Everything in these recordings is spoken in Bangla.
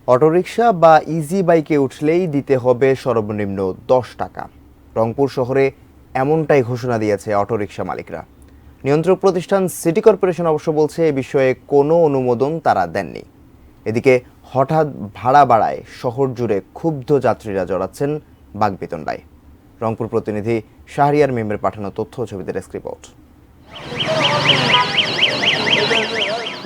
অটোরিকশা বা ইজি বাইকে উঠলেই দিতে হবে সর্বনিম্ন ১০ টাকা। রংপুর শহরে এমনটাই ঘোষণা দিয়েছে অটোরিকশা মালিকরা। নিয়ন্ত্রক প্রতিষ্ঠান সিটি কর্পোরেশন অবশ্য বলছে এ বিষয়ে কোনো অনুমোদন তারা দেননি। এদিকে হঠাৎ ভাড়া বাড়ায় শহর জুড়ে ক্ষুব্ধ যাত্রীরা জড়াচ্ছেন বাকবিতণ্ডায়। রংপুর প্রতিনিধি শাহরিয়ার মিমের পাঠানো তথ্য ও ছবিতে ডেস্ক রিপোর্ট।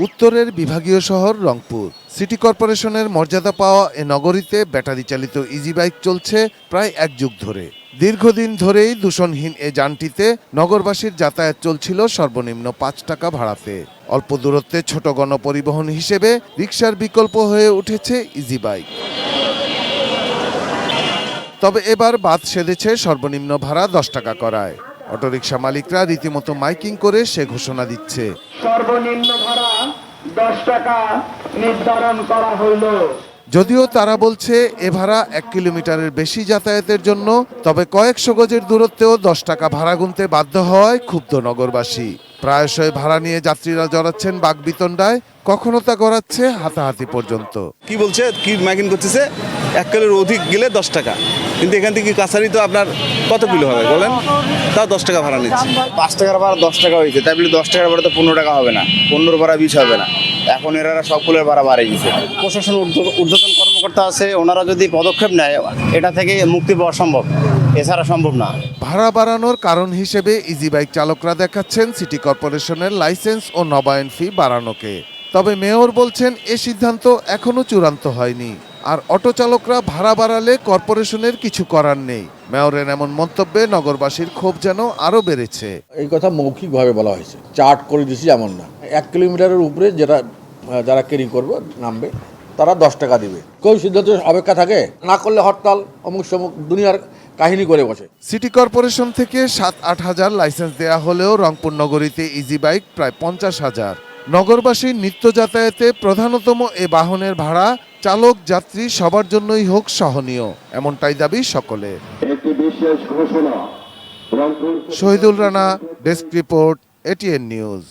উত্তরের বিভাগীয় শহর রংপুর। সিটি কর্পোরেশনের মর্যাদা পাওয়া এ নগরীতে ব্যাটারি চালিত ইজি বাইক চলছে প্রায় এক যুগ ধরে। দীর্ঘদিন ধরেই দূষণহীন এ যানটিতে নগরবাসীর যাতায়াত চলছিল সর্বনিম্ন ৫ টাকা ভাড়াতে। অল্প দূরত্বে ছোট গণপরিবহন হিসেবে রিকশার বিকল্প হয়ে উঠেছে ইজি বাইক। তবে এবার বাদ সেধেছে সর্বনিম্ন ভাড়া ১০ টাকা করায়। অটোরিকশা মালিকরা রীতিমতো মাইকিং করে সে ঘোষণা দিচ্ছে, সর্বনিম্ন ভাড়া ১০ টাকা নির্ধারণ করা হইল। যদিও তারা বলছে এ ভাড়া ১ কিলোমিটারের বেশি যাতায়াতের জন্য, তবে কয়েকশো গজের দূরত্বেও ১০ টাকা ভাড়া গুনতে বাধ্য হওয়ায় ক্ষুব্ধ নগরবাসী। প্রায়শই ভাড়া নিয়ে যাত্রীরা জড়াচ্ছেন বাকবিতণ্ডায়, কখনো তা গড়াচ্ছে হাতাহাতি পর্যন্ত। কি বলছে, কি মাইকিং করতেছে, ১ কিলোর অধিক গেলে ১০ টাকা, কিন্তু এখান থেকে কাছারি তো আপনার কত কিলো হবে বলেন, তাও ১০ টাকা ভাড়া নিচ্ছে। ৫ টাকার ভাড়া ১০ টাকা হয়েছে, তাই বলে ১০ টাকার ভাড়া তো ১৫ টাকা হবে না, ১৫ ভাড়া ২০ হবে না। এখন এরা সবগুলোর ভাড়া বাড়িয়ে দিচ্ছে। প্রশাসন ঊর্ধ্বতন কর্মকর্তা আছে, ওনারা যদি পদক্ষেপ নেয় এটা থেকে মুক্তি পাওয়া সম্ভব, এছাড়া সম্ভব না। ভাড়া বাড়ানোর কারণ হিসেবে ইজি বাইক চালকরা দেখাচ্ছেন সিটি কর্পোরেশনের লাইসেন্স ও নবায়ন ফি বাড়ানোকে। তবে মেয়র বলছেন এ সিদ্ধান্ত এখনো চূড়ান্ত হয়নি, আর অটো চালকরা ভাড়া বাড়ালে কর্পোরেশনের কিছু করার নেই। মেয়রের এমন মন্তব্যে নগরবাসীর ক্ষোভ যেন আরো বেড়েছে। এই কথা মৌখিকভাবে বলা হয়েছে, চার্ট করে দিয়েছি এমন না। ১ কিলোমিটারের উপরে যারা ক্যারি করবে নামবে তারা ১০ টাকা দিবে। কেউ সিদ্ধান্ত অপেক্ষা থাকে, না করলে হরতাল, অমুক সমুক দুনিয়ার কাহিনী করে বসে। সিটি কর্পোরেশন থেকে ৭-৮ হাজার লাইসেন্স দেয়া হলেও রংপুর নগরীতে ইজি বাইক প্রায় ৫০,০০০। নগরবাসীর নিত্য যাতায়াতে প্রধানতম এ বাহনের ভাড়া চালক যাত্রী সবার জন্যই হোক সহনীয়, এমনটাই দাবি সকলের। Shahidul Rana, desk report, ATN news.